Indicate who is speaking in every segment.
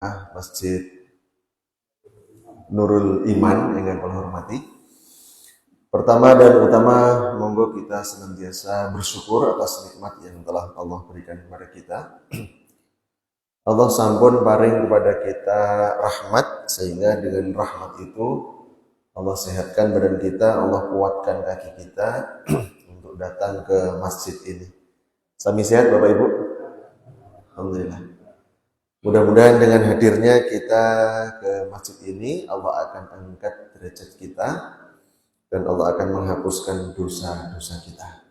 Speaker 1: Masjid Nurul Iman yang kami hormati. Pertama dan utama, monggo kita senantiasa bersyukur atas nikmat yang telah Allah berikan kepada kita. Allah sampun paring kepada kita rahmat, sehingga dengan rahmat itu Allah sehatkan badan kita, Allah kuatkan kaki kita untuk datang ke masjid ini. Sami sehat Bapak Ibu? Alhamdulillah. Mudah-mudahan dengan hadirnya kita ke masjid ini, Allah akan angkat derajat kita dan Allah akan menghapuskan dosa-dosa kita.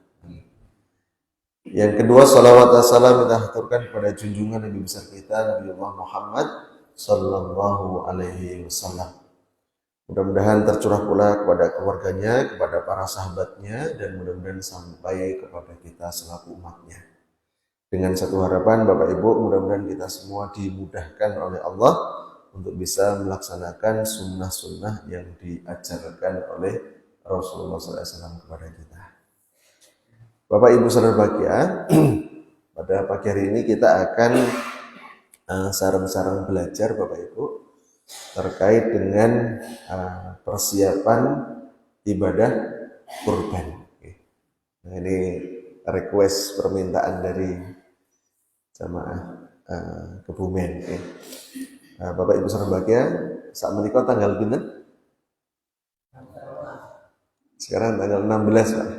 Speaker 1: Yang kedua, salawat dan salam kita haturkan kepada junjungan Nabi besar kita, Nabi Muhammad Sallallahu Alaihi Wasallam. Mudah-mudahan tercurah pula kepada keluarganya, kepada para sahabatnya, dan mudah-mudahan sampai kepada kita selaku umatnya. Dengan satu harapan, Bapak Ibu, mudah-mudahan kita semua dimudahkan oleh Allah untuk bisa melaksanakan sunnah-sunnah yang diajarkan oleh Rasulullah SAW kepada kita. Bapak Ibu saudara bahagia, pada pagi hari ini kita akan sarang-sarang belajar Bapak Ibu terkait dengan persiapan ibadah kurban. Nah, ini request permintaan dari jamaah Kebumen. Bapak Ibu saudara bahagia, saat menikah tanggal pinten? Sekarang tanggal 16 Pak.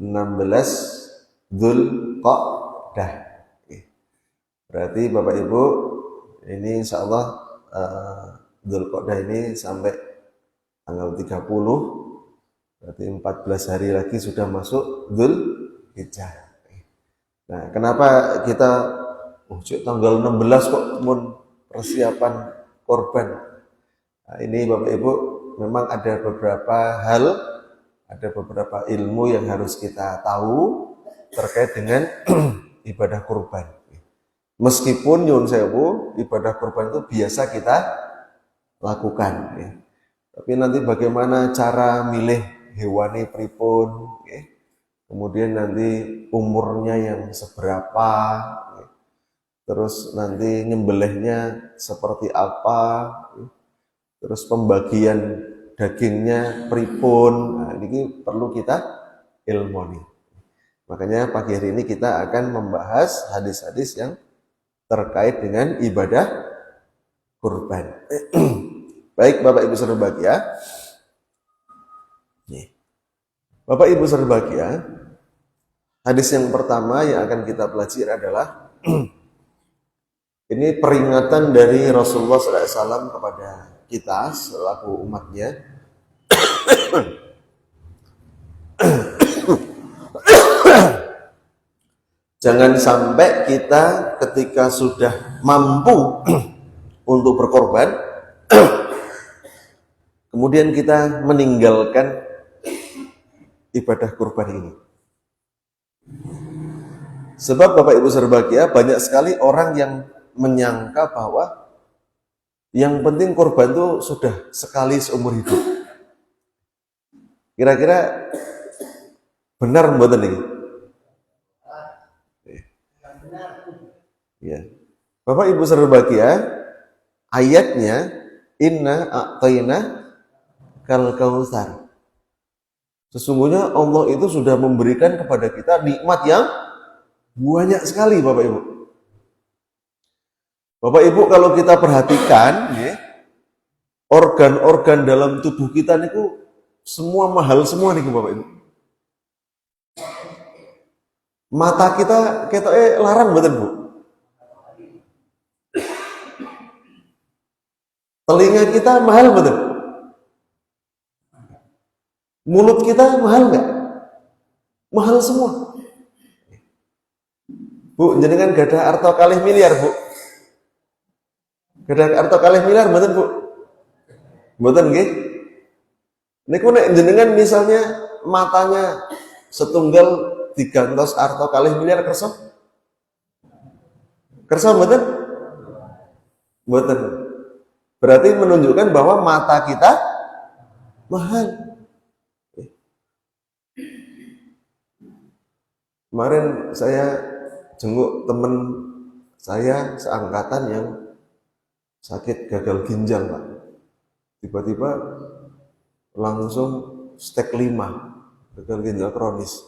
Speaker 1: 16 Dzulqa'dah. Berarti Bapak Ibu ini insya Allah Dzulqa'dah ini sampai tanggal 30, berarti 14 hari lagi sudah masuk Dzulhijjah. Nah, kenapa kita tanggal 16 kok mun persiapan korban? Nah, ini Bapak Ibu memang ada beberapa hal, ada beberapa ilmu yang harus kita tahu terkait dengan ibadah kurban. Meskipun nyun sewu, ibadah kurban itu biasa kita lakukan, ya. Tapi nanti bagaimana cara milih hewani pripun, ya. Kemudian nanti umurnya yang seberapa, ya. Terus nanti nyembelihnya seperti apa, ya. Terus pembagian dagingnya pripun. Nah, ini perlu kita ilmoni. Makanya pagi hari ini kita akan membahas hadis-hadis yang terkait dengan ibadah kurban. Baik Bapak Ibu saudara bahagia. Bapak Ibu saudara bahagia, hadis yang pertama yang akan kita pelajari adalah ini peringatan dari Rasulullah SAW kepada kita selaku umatnya. Jangan sampai kita ketika sudah mampu untuk berkorban, kemudian kita meninggalkan ibadah kurban ini. Sebab Bapak Ibu saudara bahagia, banyak sekali orang yang menyangka bahwa yang penting korban itu sudah sekali seumur hidup. Kira-kira benar mboten niki? Ya. Bapak Ibu saudara bahagia, ayatnya inna a'tayna kal kautsar. Sesungguhnya Allah itu sudah memberikan kepada kita nikmat yang banyak sekali Bapak Ibu. Bapak Ibu kalau kita perhatikan, ya, organ-organ dalam tubuh kita niku semua mahal semua nih Bapak Ibu. Mata kita larang betul Bu. Telinga kita mahal betul. Mulut kita mahal nggak? Mahal semua. Bu, jenengan gada arto kalih miliar Bu. Gada arto kalih miliar betul Bu. Betul nggih? Niku nek jenengan misalnya matanya setunggal digantos arto kalih miliar kersa? Kersa betul? Betul. Berarti menunjukkan bahwa mata kita mahal. Kemarin saya jenguk teman saya seangkatan yang sakit gagal ginjal Pak. Tiba-tiba langsung stage 5, gagal ginjal kronis.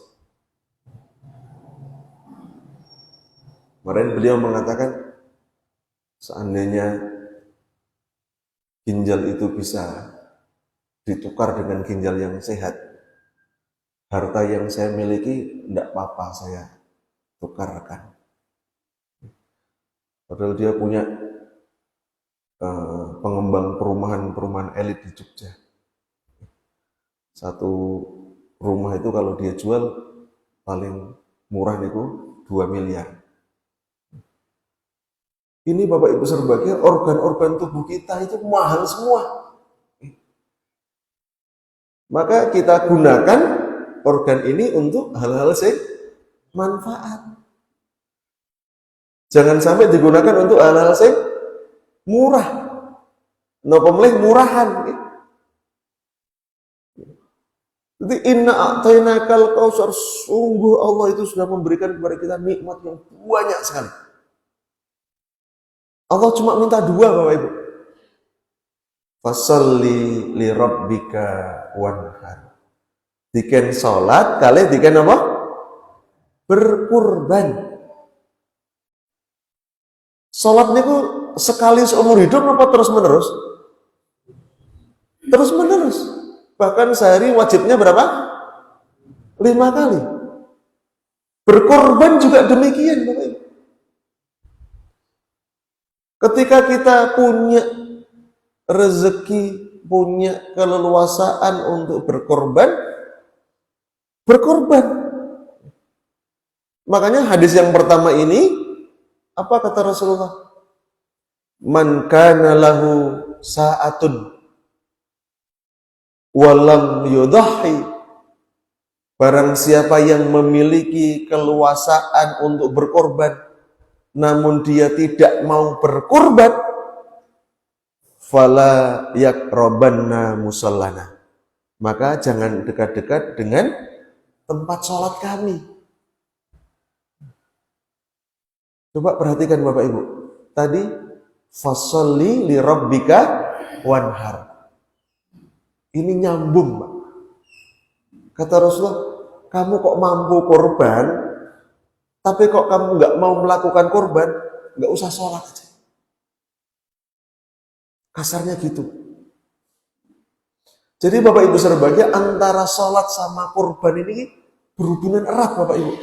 Speaker 1: Kemarin beliau mengatakan, seandainya ginjal itu bisa ditukar dengan ginjal yang sehat, harta yang saya miliki tidak apa-apa saya tukarkan. Padahal dia punya pengembang perumahan elit di Jogja. Satu rumah itu kalau dia jual paling murah itu 2 miliar. Ini Bapak Ibu berbahagia, organ-organ tubuh kita itu mahal semua. Maka kita gunakan organ ini untuk hal-hal manfaat. Jangan sampai digunakan untuk hal-hal murah. Napa melih murahan. Jadi inna a'tainakal kautsar, sungguh Allah itu sudah memberikan kepada kita nikmat yang banyak sekali. Allah cuma minta 2 Bapak Ibu. Fasalli li rabbika wanhar. Diken salat, kali diken apa? Berkurban. Salat niku sekali seumur hidup apa terus-menerus? Terus-menerus. Bahkan sehari wajibnya berapa? 5 kali. Berkorban juga demikian Bapak Ibu. Ketika kita punya rezeki, punya keleluasaan untuk berkorban. Makanya hadis yang pertama ini, apa kata Rasulullah? Man kana lahu sa'atun walam yudhahi. Barang siapa yang memiliki keleluasaan untuk berkorban, namun dia tidak mau berkorban, fala yaqrabanna musallana. Maka jangan dekat-dekat dengan tempat sholat kami. Coba perhatikan Bapak Ibu. Tadi fasalli li rabbika wanhar. Ini nyambung, Pak. Kata Rasulullah, kamu kok mampu korban, tapi kok kamu nggak mau melakukan korban, nggak usah sholat aja. Kasarnya gitu. Jadi Bapak Ibu berbahagia, antara sholat sama korban ini berhubungan erat Bapak Ibu.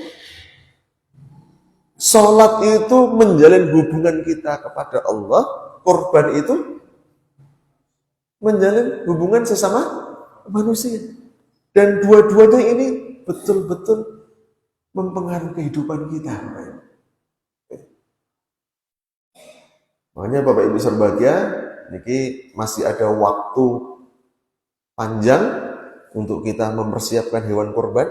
Speaker 1: Sholat itu menjalin hubungan kita kepada Allah, korban itu menjalin hubungan sesama manusia. Dan dua-duanya ini betul-betul mempengaruhi kehidupan kita. Makanya Bapak Ibu berbahagia, ini masih ada waktu panjang untuk kita mempersiapkan hewan kurban.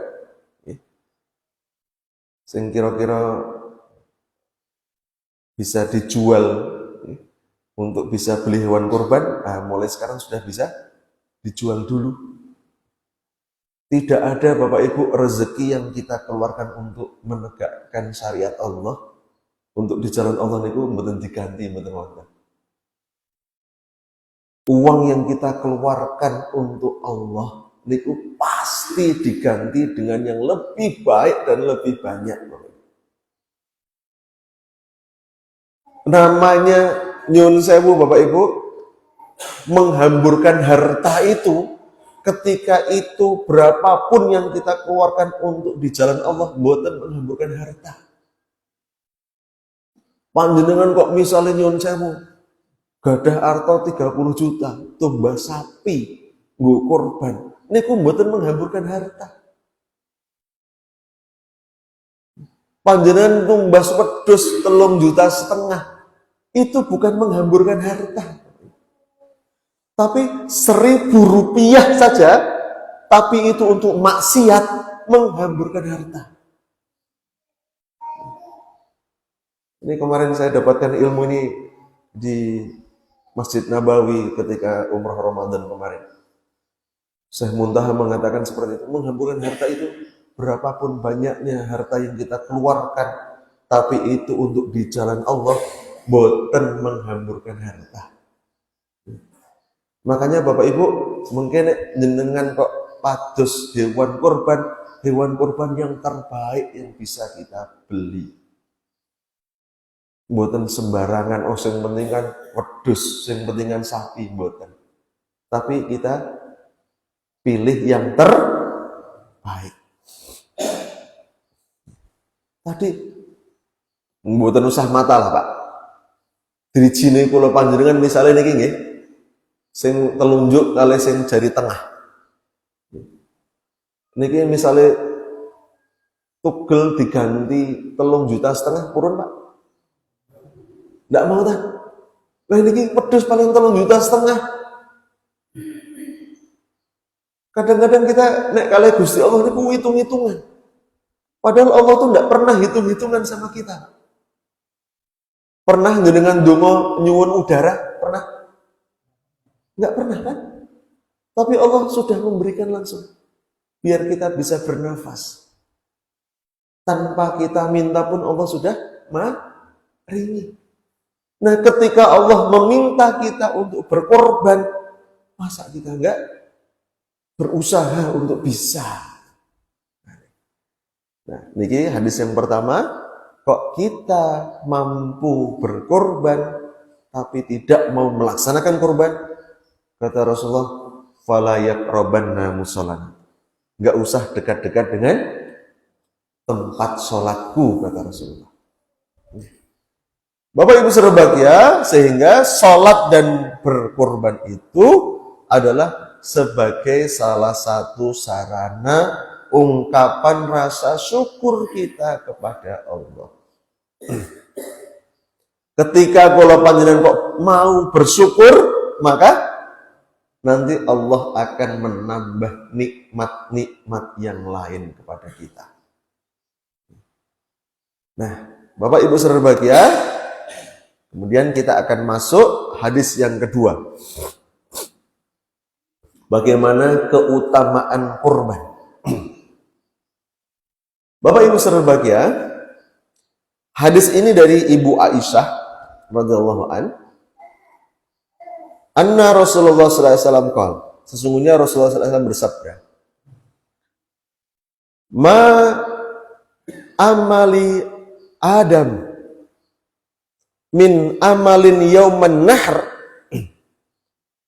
Speaker 1: Sing kira-kira bisa dijual untuk bisa beli hewan kurban, mulai sekarang sudah bisa dijual dulu. Tidak ada Bapak Ibu rezeki yang kita keluarkan untuk menegakkan syariat Allah, untuk di jalan Allah itu mboten diganti mboten wonten. Uang yang kita keluarkan untuk Allah niku pasti diganti dengan yang lebih baik dan lebih banyak. Namanya nyun sewu Bapak Ibu, menghamburkan harta itu, ketika itu berapapun yang kita keluarkan untuk di jalan Allah, mboten menghamburkan harta. Panjenengan kok misalnya nyun sewu gadah arto 30 juta, tumbas sapi, nggo korban, niku mboten menghamburkan harta. Panjenengan tumbas wedhus 3,5 juta, itu bukan menghamburkan harta. Tapi 1.000 rupiah saja, tapi itu untuk maksiat, menghamburkan harta. Ini kemarin saya dapatkan ilmu ini di Masjid Nabawi ketika umrah Ramadan kemarin. Syekh Muntaha mengatakan seperti itu, menghamburkan harta itu berapapun banyaknya harta yang kita keluarkan, tapi itu untuk di jalan Allah, boten menghamburkan harta. Makanya Bapak Ibu mungkin jenengan kok padus hewan kurban yang terbaik yang bisa kita beli. Boten sembarangan, oh sing penting kan wedhus, sing penting kan sapi, boten. Tapi kita pilih yang terbaik. Tadi mboten usah mata lah Pak. Dirijine kula panjenengan misalnya niki nggih. Sing telunjuk kali sing jari tengah. Niki misalnya tugel diganti 3,5 juta purun Pak. Ndak mau ta? Lah niki wedhus paling 3,5 juta. Kadang-kadang kita nek kali Gusti Allah niku hitung-hitungan. Padahal Allah tuh ndak pernah hitung-hitungan sama kita. Pernah dengan donga nyuwun udara? Pernah? Nggak pernah kan? Tapi Allah sudah memberikan langsung. Biar kita bisa bernafas. Tanpa kita minta pun Allah sudah maringi. Nah ketika Allah meminta kita untuk berkorban, masa kita nggak berusaha untuk bisa? Nah ini hadis yang pertama, kok kita mampu berkorban tapi tidak mau melaksanakan korban, kata Rasulullah, fala yaqrabanna musallana. Enggak usah dekat-dekat dengan tempat sholatku, kata Rasulullah. Bapak Ibu berbahagia, sehingga sholat dan berkorban itu adalah sebagai salah satu sarana ungkapan rasa syukur kita kepada Allah. Ketika kalau panjenengan kok mau bersyukur, maka nanti Allah akan menambah nikmat-nikmat yang lain kepada kita. Nah, Bapak Ibu saudara berbahagia, kemudian kita akan masuk hadis yang kedua. Bagaimana keutamaan kurban. Bapak Ibu saudara berbahagia, hadis ini dari Ibu Aisyah radhiyallahu an. Anna Rasulullah sallallahu alaihi wasallam qala, sesungguhnya Rasulullah sallallahu alaihi wasallam bersabda, ma amali Adam min amalin yauman nahr,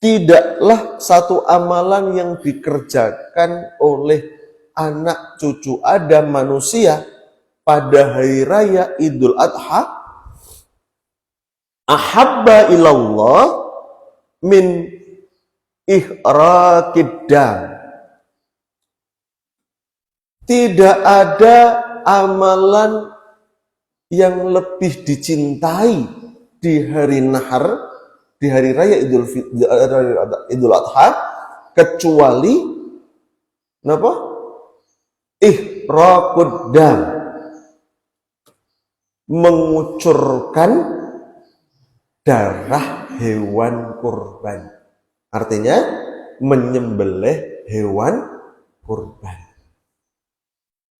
Speaker 1: tidaklah satu amalan yang dikerjakan oleh anak cucu Adam manusia pada hari raya Idul Adha ahabba ilallah min ihraqid dam. Tidak ada amalan yang lebih dicintai di hari nahar, di hari raya Idul Adha, kecuali apa? Ihraqud dam, mengucurkan darah hewan kurban. Artinya menyembelih hewan kurban.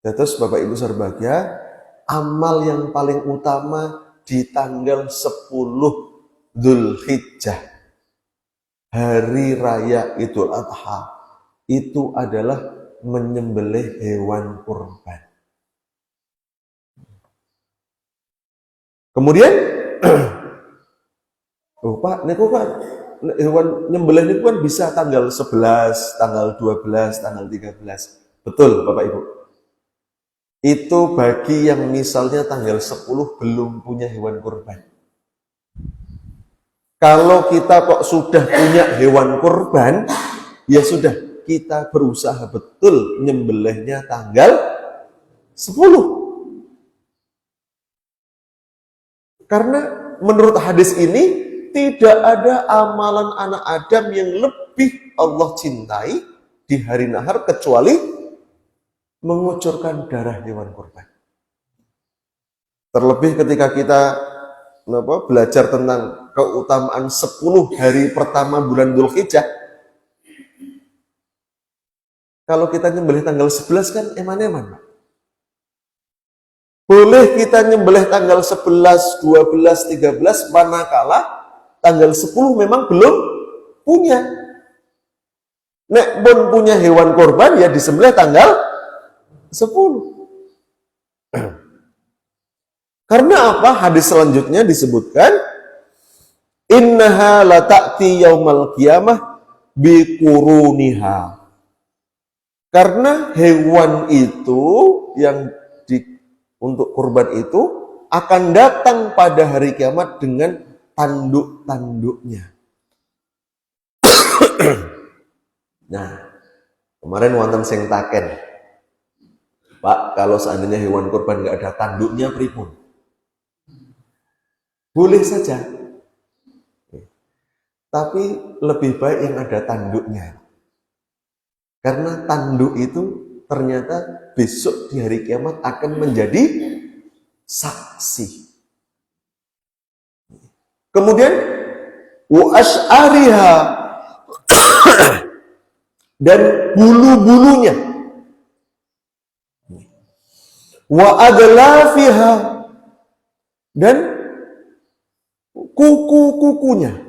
Speaker 1: Terus Bapak Ibu berbahagia, amal yang paling utama di tanggal 10 Dzulhijjah, hari raya Idul Adha, itu adalah menyembelih hewan kurban. Kemudian oh Pak, niku Pak, hewan nyembelih niku kan bisa tanggal 11, tanggal 12, tanggal 13. Betul Bapak Ibu. Itu bagi yang misalnya tanggal 10 belum punya hewan kurban. Kalau kita kok sudah punya hewan kurban, ya sudah, kita berusaha betul nyembelihnya tanggal 10. Karena menurut hadis ini, tidak ada amalan anak Adam yang lebih Allah cintai di hari nahar kecuali mengucurkan darah hewan kurban. Terlebih ketika kita belajar tentang keutamaan 10 hari pertama bulan Dzulhijjah. Kalau kita nyembelih tanggal 11 kan eman-eman, Pak. Boleh kita nyembelih tanggal 11, 12, 13, manakala tanggal 10 memang belum punya. Nek pun punya hewan korban, ya disembelih tanggal 10. Karena apa? Hadis selanjutnya disebutkan, innaha la ta'ti yaumal qiyamah biquruniha. Karena hewan itu yang untuk kurban itu akan datang pada hari kiamat dengan tanduk-tanduknya. Nah, kemarin wonten sing taken, Pak, kalau seandainya hewan kurban nggak ada tanduknya, pripun? Boleh saja, tapi lebih baik yang ada tanduknya. Karena tanduk itu ternyata besok di hari kiamat akan menjadi saksi. Kemudian wa ash'ariha dan bulu-bulunya, wa adlafiha dan kuku-kukunya.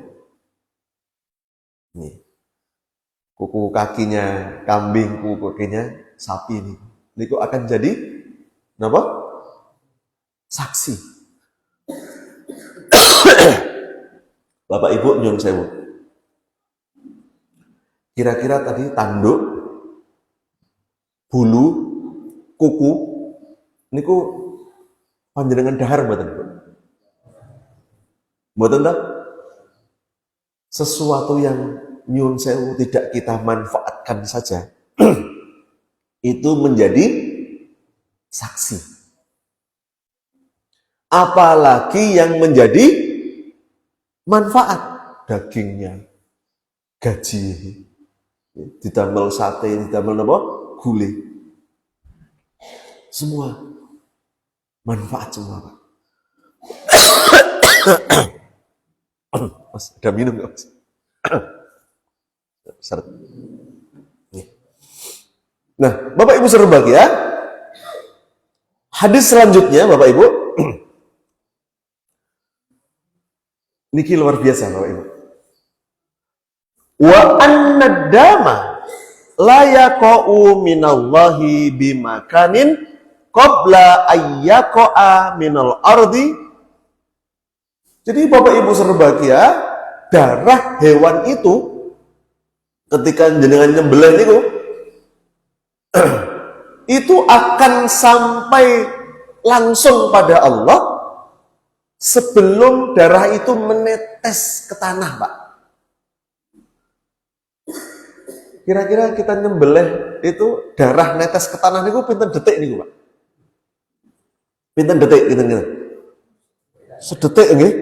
Speaker 1: Kuku kakinya kambing, kuku kakinya sapi ini. Ini akan jadi apa? Saksi. Bapak Ibu nyun sewu. Kira-kira tadi tanduk, bulu, kuku, niku panjenengan dahar mboten? Mboten ta? Sesuatu yang nyun sewu tidak kita manfaatkan saja, itu menjadi saksi. Apalagi yang menjadi manfaat, dagingnya, gaji, didamel sate, didamel apa? Gulai. Semua manfaat semua, Pak. Mas, ada minum nggak, Mas? Seret. Nah, Bapak Ibu berbahagia, hadis selanjutnya, Bapak Ibu, niki luar biasa, Bapak Ibu. Wa anna dama la yaqa'u minallahi bimakanin qabla ayyaqa'a minal ardi. Jadi Bapak Ibu berbahagia, darah hewan itu ketika jenengan nyembelih niku itu akan sampai langsung pada Allah sebelum darah itu menetes ke tanah, Pak. Kira-kira kita nyembelih itu darah netes ke tanah niku pinten detik niku, Pak? Pinten detik, pinten. Sedetik nggih.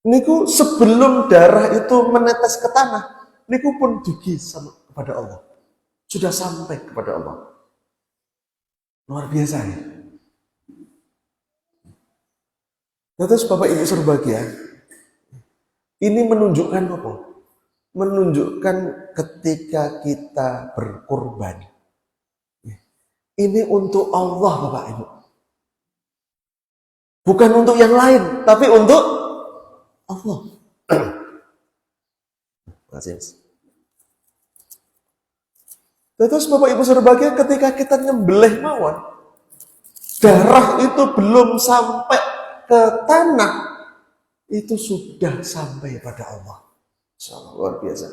Speaker 1: Niku sebelum darah itu menetes ke tanah, niku pun dugi sama kepada Allah. Sudah sampai kepada Allah. Luar biasa ya. Terus Bapak Ibu berbahagia, ini menunjukkan apa? Menunjukkan ketika kita berkorban. Ini untuk Allah, Bapak Ibu. Bukan untuk yang lain, tapi untuk Allah. Makasih, Mas. Terus Bapak Ibu berbahagia, ketika kita nyembelih mawon, darah itu belum sampai ke tanah, itu sudah sampai pada Allah. Insyaallah, luar biasa.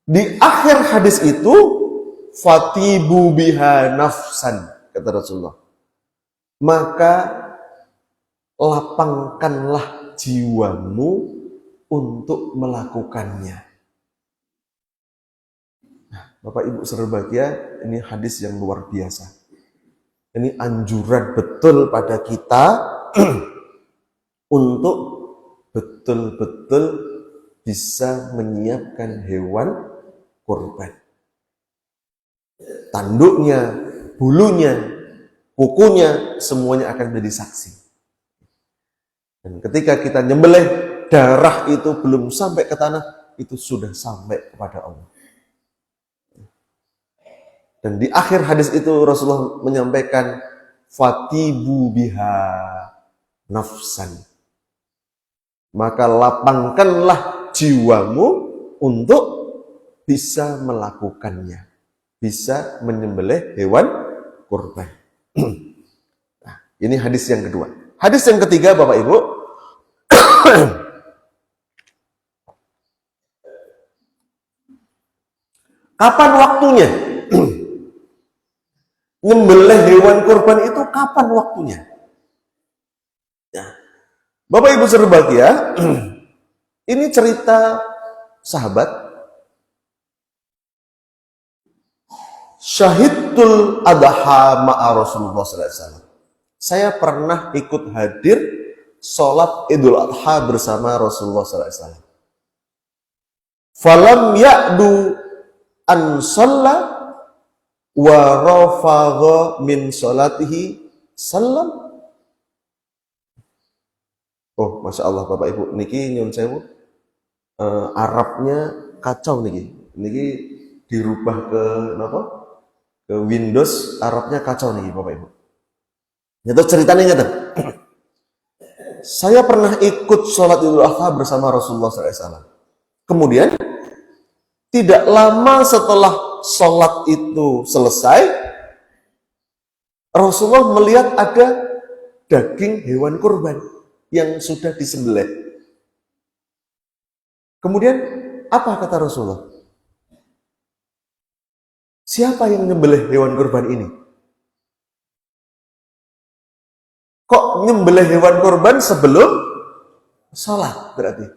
Speaker 1: Di akhir hadis itu, fatibu biha nafsan, kata Rasulullah. Maka lapangkanlah jiwamu untuk melakukannya. Nah, Bapak Ibu berbahagia, ini hadis yang luar biasa. Ini anjuran betul pada kita untuk betul-betul bisa menyiapkan hewan kurban. Tanduknya, bulunya, kukunya, semuanya akan menjadi saksi. Dan ketika kita nyembelih, darah itu belum sampai ke tanah, itu sudah sampai kepada Allah. Dan di akhir hadis itu Rasulullah menyampaikan fatibu biha nafsan. Maka lapangkanlah jiwamu untuk bisa melakukannya, bisa menyembelih hewan kurban. Nah, ini hadis yang kedua. Hadis yang ketiga, Bapak Ibu, kapan waktunya? Nyembelih hewan kurban itu kapan waktunya? Ya. Bapak Ibu berbahagia, ini cerita sahabat syahidul adha ma'a Rasulullah SAW. Saya pernah ikut hadir sholat Idul Adha bersama Rasulullah SAW. Falam ya'du an shalla wa rafagha min sholatihi sallam. Oh, Masya Allah Bapak Ibu, niki nyun sewu, Arabnya kacau niki. Niki dirubah ke apa? Ke Windows, Arabnya kacau niki Bapak Ibu. Itu ceritanya nyata. Saya pernah ikut sholat Idul Adha bersama Rasulullah SAW. Kemudian tidak lama setelah sholat itu selesai, Rasulullah melihat ada daging hewan kurban yang sudah disembelih. Kemudian apa kata Rasulullah? Siapa yang nyembelih hewan kurban ini? Kok nyembelih hewan kurban sebelum sholat berarti?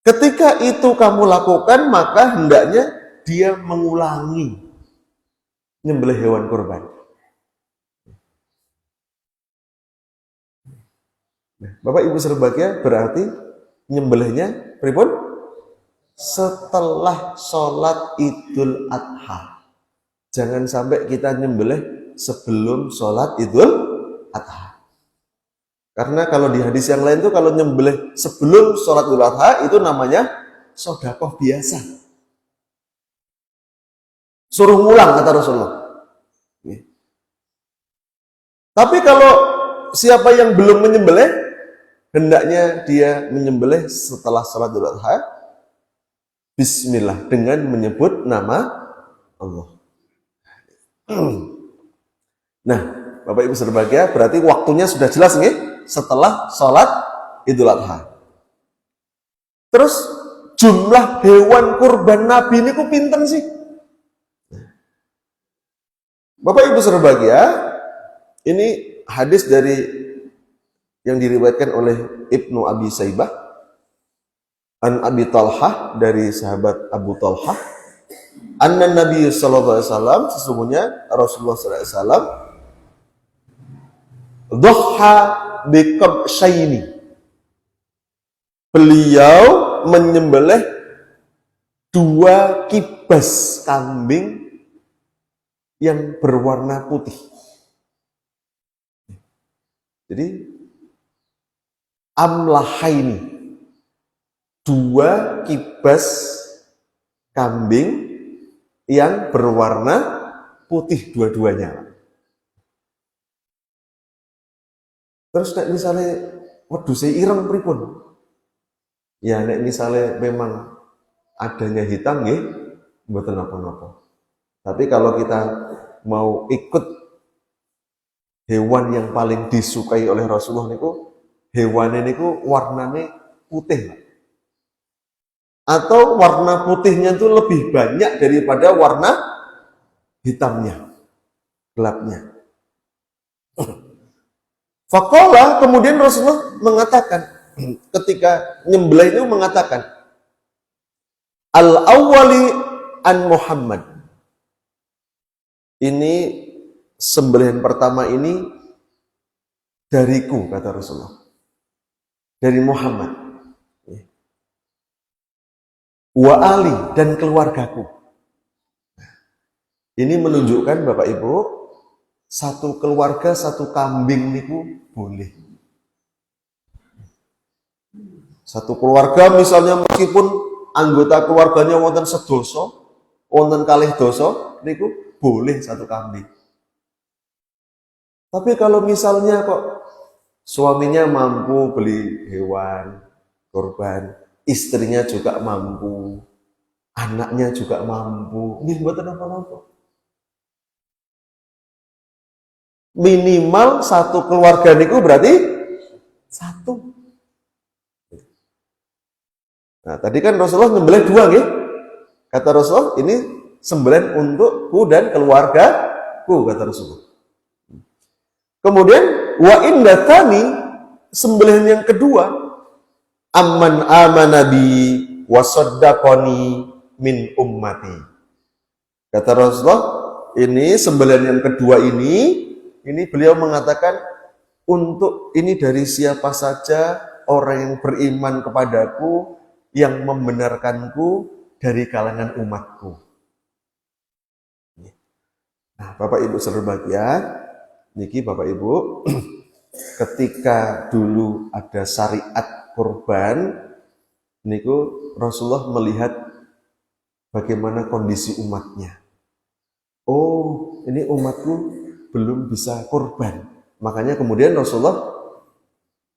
Speaker 1: Ketika itu kamu lakukan, maka hendaknya dia mengulangi nyembelih hewan kurban. Bapak Ibu berbahagia, berarti nyembelihnya pripun? Setelah sholat Idul Adha. Jangan sampai kita nyembelih sebelum sholat Idul Adha. Karena kalau di hadis yang lain itu kalau nyembelih sebelum sholat Idul Adha itu namanya sedekah biasa. Suruh ngulang kata Rasulullah. Tapi kalau siapa yang belum menyembelih, hendaknya dia menyembelih setelah sholat Idul Adha. Bismillah, dengan menyebut nama Allah. Nah, Bapak Ibu berbahagia, berarti waktunya sudah jelas nih, setelah sholat Idul Adha. Terus jumlah hewan kurban Nabi ini kok pinten sih? Bapak Ibu berbahagia, ini hadis dari yang diriwayatkan oleh Ibnu Abi Saibah an Abi Talhah, dari sahabat Abu Talhah, anna Nabi sallallahu alaihi wasallam, sesungguhnya Rasulullah sallallahu alaihi wasallam dhuha biqabsyaini, beliau menyembelih 2 kibas kambing yang berwarna putih. Jadi amlahaini, 2 kibas kambing yang berwarna putih dua-duanya. Terus nek misalnya wedhuse ireng pripun? Ya nek misalnya memang adanya hitam nggih mboten napa-napa. Tapi kalau kita mau ikut hewan yang paling disukai oleh Rasulullah niku, hewan niku warnane putih. Atau warna putihnya itu lebih banyak daripada warna hitamnya, gelapnya. Faqala, kemudian Rasulullah mengatakan, ketika nyembelih itu mengatakan, al-awwali an Muhammad. Ini sembelihan pertama ini dariku, kata Rasulullah. Dari Muhammad. Wa ali, dan keluargaku. Ini menunjukkan Bapak Ibu, satu keluarga, satu kambing niku boleh. Satu keluarga misalnya meskipun anggota keluarganya wonten sedoso, wonten kalih dosa niku boleh satu kambing. Tapi kalau misalnya kok suaminya mampu beli hewan kurban, istrinya juga mampu, anaknya juga mampu, nggih mboten apa-apa. Minimal satu keluarga niku berarti satu. Nah, tadi kan Rasulullah nyembelih dua nggih. Kata Rasulullah, ini sembelihan untukku dan keluargaku, kata Rasulullah. Kemudian wa indatani, sembelihan yang kedua, amman amanabi wa saddaqani min ummati. Kata Rasulullah, ini sembelihan yang kedua ini beliau mengatakan untuk ini dari siapa saja orang yang beriman kepadaku, yang membenarkanku dari kalangan umatku. Nah, Bapak Ibu saudara bahagia, niki Bapak Ibu, ketika dulu ada syariat kurban, niku Rasulullah melihat bagaimana kondisi umatnya. Oh, ini umatku belum bisa kurban. Makanya kemudian Rasulullah,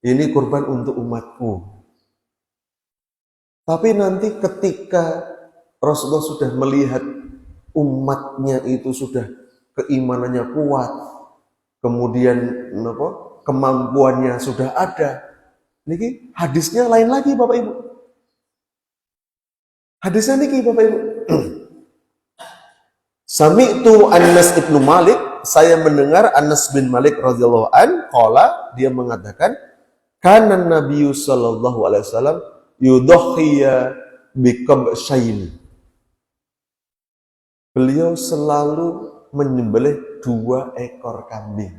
Speaker 1: ini kurban untuk umatku. Tapi nanti ketika Rasulullah sudah melihat umatnya itu sudah keimanannya kuat, kemudian kemampuannya sudah ada. Niki hadisnya lain lagi Bapak Ibu. Hadisnya niki Bapak Ibu. Sami'tu Anas ibnu Malik, saya mendengar Anas bin Malik radhiyallahu an, qala, dia mengatakan, kana Nabi sallallahu alaihi wasallam yudhiya biqabsyain. Beliau selalu menyembelih 2 ekor kambing.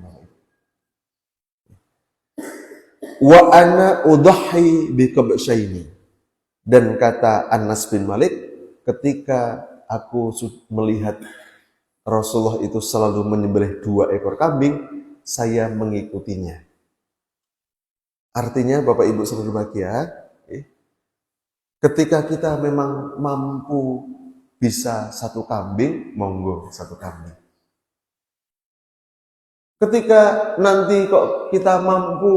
Speaker 1: Wa ana udhi biqabsyaini. Dan kata Anas bin Malik, ketika aku melihat Rasulullah itu selalu menyembelih 2 ekor kambing, saya mengikutinya. Artinya Bapak Ibu saudara bahagia, ketika kita memang mampu bisa 1 kambing, monggo 1 kambing. Ketika nanti kok kita mampu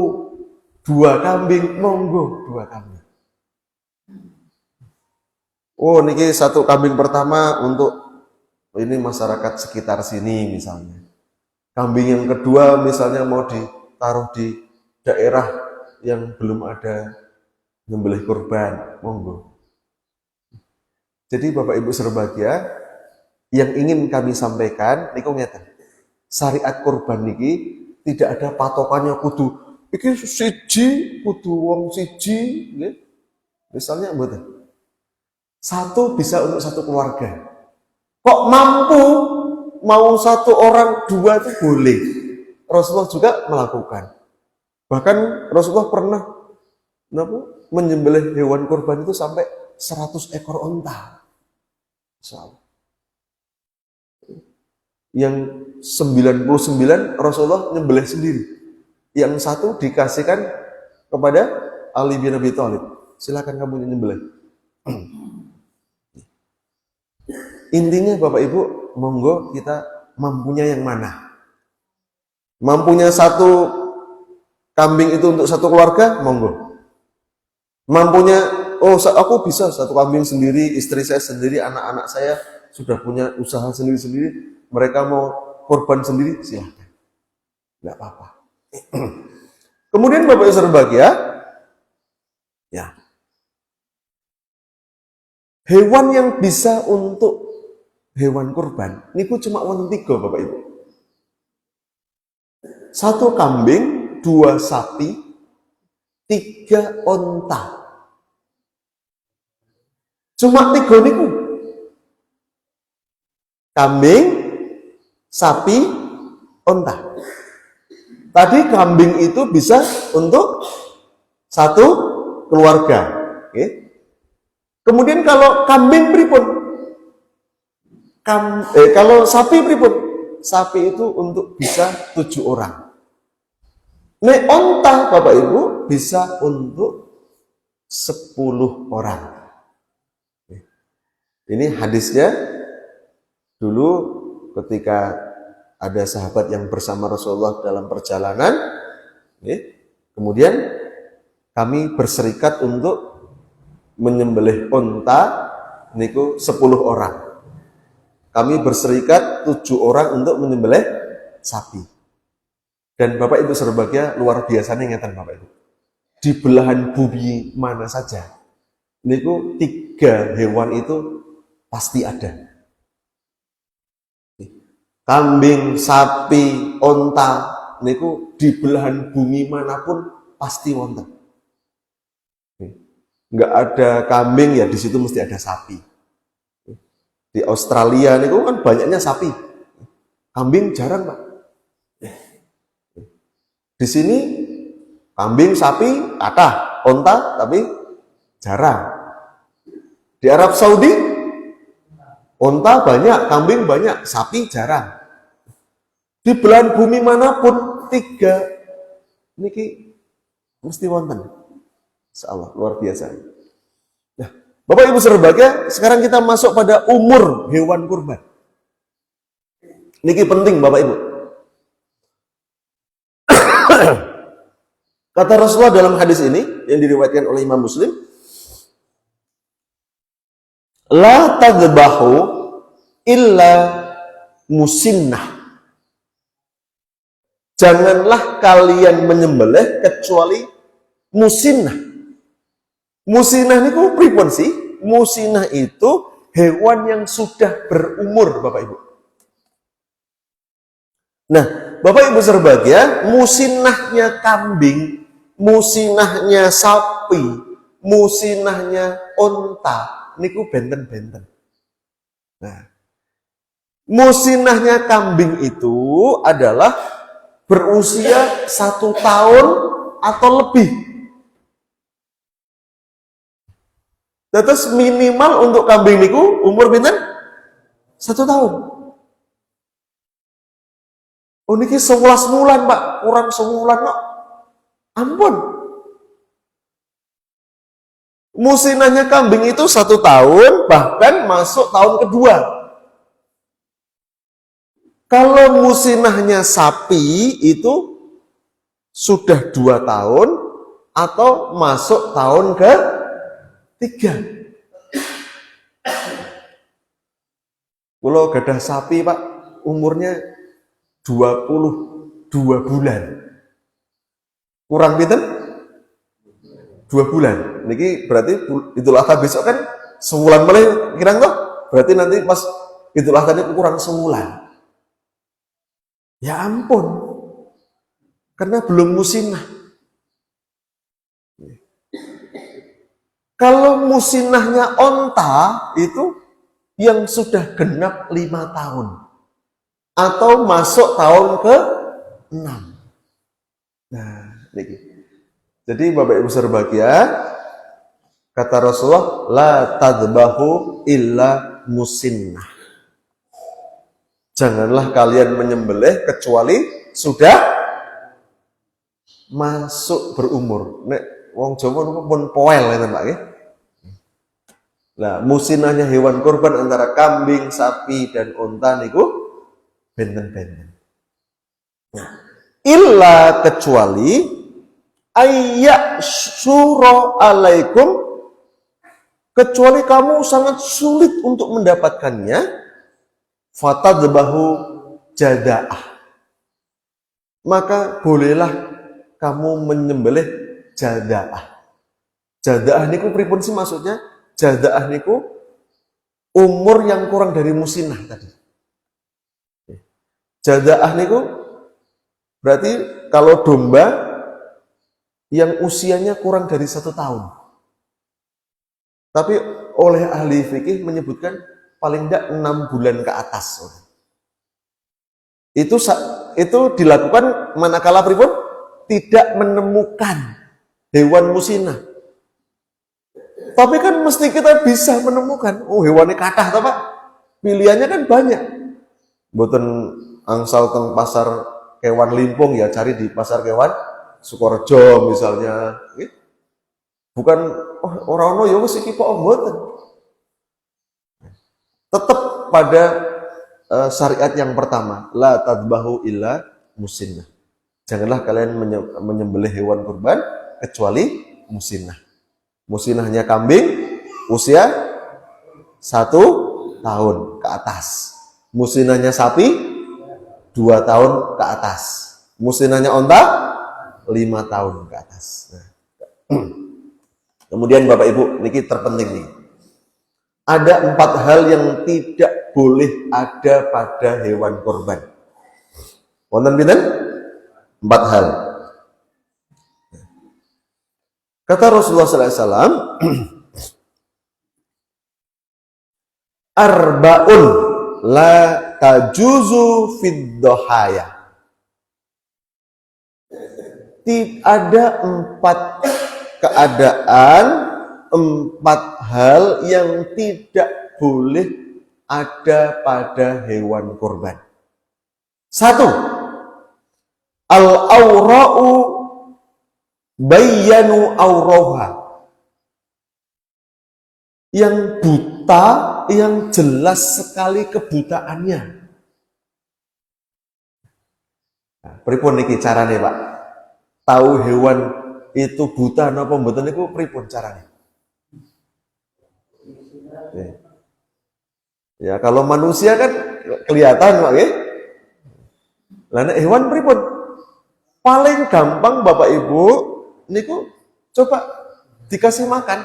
Speaker 1: 2 kambing, monggo 2 kambing. Oh, niki 1 kambing pertama untuk ini masyarakat sekitar sini misalnya. Kambing yang kedua misalnya mau ditaruh di daerah yang belum ada nyembelih kurban, monggo. Jadi Bapak Ibu saudara bahagia, yang ingin kami sampaikan niku ngeten. Syariat kurban niki tidak ada patokannya kudu iki siji, kudu wong siji, nggih. Misalnya mboten. 1 bisa untuk 1 keluarga. Kok mampu mau 1 orang 2 itu boleh. Rasulullah juga melakukan. Bahkan Rasulullah pernah menyembelih hewan kurban itu sampai 100 ekor onta. Yang 99 Rasulullah nyembelih sendiri. Yang 1 dikasihkan kepada Ali bin Abi Thalib. Silakan kamu nyembelih. Intinya Bapak Ibu, monggo kita mampunya yang mana. Mampunya 1 kambing itu untuk 1 keluarga, monggo. Mampunya, oh aku bisa 1 kambing sendiri, istri saya sendiri, anak-anak saya sudah punya usaha sendiri-sendiri, mereka mau korban sendiri, silahkan. Nggak apa-apa. Kemudian Bapak Ibu saudara bahagia, ya. Hewan yang bisa untuk hewan kurban, niku cuma wonten 3 Bapak Ibu. 1 kambing, 2 sapi, 3 onta. Cuma 3 niku. Kambing, sapi, onta. Tadi kambing itu bisa untuk 1 keluarga. Okay. Kemudian kalau kambing pripun? Kalau sapi pripun? Sapi itu untuk bisa 7 orang. Nek onta Bapak Ibu bisa untuk 10 orang. Ini hadisnya Dulu ketika ada sahabat yang bersama Rasulullah dalam perjalanan, kemudian kami berserikat untuk menyembelih unta niku 10 orang. Kami berserikat 7 orang untuk menyembelih sapi. Dan Bapak Ibu berbahagia, luar biasa nih ngeten Bapak Ibu. Di belahan bumi mana saja, niku 3 hewan itu pasti ada. Kambing, sapi, onta, niku di belahan bumi manapun pasti wonten. Nggak ada kambing ya di situ mesti ada sapi. Di Australia niku kan banyaknya sapi, kambing jarang Pak. Di sini kambing, sapi, kathah, onta tapi jarang. Di Arab Saudi onta banyak, kambing banyak, sapi jarang. Di belahan bumi manapun 3 niki mesti wonten. Insyaallah luar biasa. Nah, Bapak Ibu berbahagia, sekarang kita masuk pada umur hewan kurban. Niki penting Bapak Ibu. Kata Rasulullah dalam hadis ini yang diriwayatkan oleh Imam Muslim, la tadbahu illa musinnah. Janganlah kalian menyembelih kecuali musinnah. Musinnah niku pripun sih? Musinnah itu hewan yang sudah berumur, Bapak Ibu. Nah, Bapak Ibu berbahagia, musinnahnya kambing, musinnahnya sapi, musinnahnya unta, niku benten-benten. Nah, musinnahnya kambing itu adalah berusia 1 tahun atau lebih. Terus minimal untuk kambing niku umur pinten? 1 tahun. Oh niki 11 bulan Pak, kurang sebulan kok. Ampun. Musinnahnya kambing itu 1 tahun, bahkan masuk tahun kedua. Kalau musinnahnya sapi itu sudah 2 tahun atau masuk tahun ke-3. Kalau gadah sapi Pak, umurnya 22 bulan. Kurang pinten? 2 bulan. Niki berarti Idul Adha besok kan sebulan mulai kirang toh? Berarti nanti pas Idul Adha ini kurang sebulan. Ya ampun, karena belum musinnah. Kalau musinnahnya onta itu yang sudah genap 5 tahun atau masuk tahun ke-6. Nah, niki. Jadi Bapak Ibu berbahagia, kata Rasulullah, la tadbahu illa musinnah. Janganlah kalian menyembelih kecuali sudah masuk berumur. Nek wong Jawa pun poel ya Pak ya. Nah, musinnahnya hewan kurban antara kambing, sapi dan unta niku benten-benten. Nah, illa kecuali ayyak syura alaikum, kecuali kamu sangat sulit untuk mendapatkannya, fatadbahu jada'ah, maka bolehlah kamu menyembelih jada'ah. Jada'ah niku pripun sih maksudnya? Jada'ah niku umur yang kurang dari musinnah tadi. Jada'ah niku berarti kalau domba yang usianya kurang dari 1 tahun. Tapi oleh ahli fikih menyebutkan paling tidak 6 bulan ke atas. Itu dilakukan manakala pripun tidak menemukan hewan musinnah. Tapi kan mesti kita bisa menemukan, oh hewannya kathah toh Pak. Pilihannya kan banyak. Mboten angsal teng pasar kewan Limpung ya, cari di pasar kewan Sukorejo misalnya. Bukan ora ono ya wis iki kok mboten. Tetap pada syariat yang pertama, la tadbahu illa musinnah. Janganlah kalian menyembelih hewan kurban kecuali musinnah. Musinnahnya kambing usia 1 tahun ke atas. Musinnahnya sapi 2 tahun ke atas. Musinnahnya onta 5 tahun ke atas. Nah. Kemudian Bapak Ibu, ini terpenting nih. Ada 4 hal yang tidak boleh ada pada hewan kurban. Wonten pinten? 4 hal. Kata Rasulullah SAW, arba'un la tajuzu fid dohaya. Ada 4 keadaan, 4 hal yang tidak boleh ada pada hewan kurban. 1, al-aura'u bayyanu aurauha. Yang buta, yang jelas sekali kebutaannya. Nah, pripun niki carane, Pak? Tahu hewan itu buta napa mboten niku pripun carane? Ya, kalau manusia kan kelihatan, Pak, nggih. Lah nek hewan pripun? Paling gampang Bapak Ibu niku coba dikasih makan.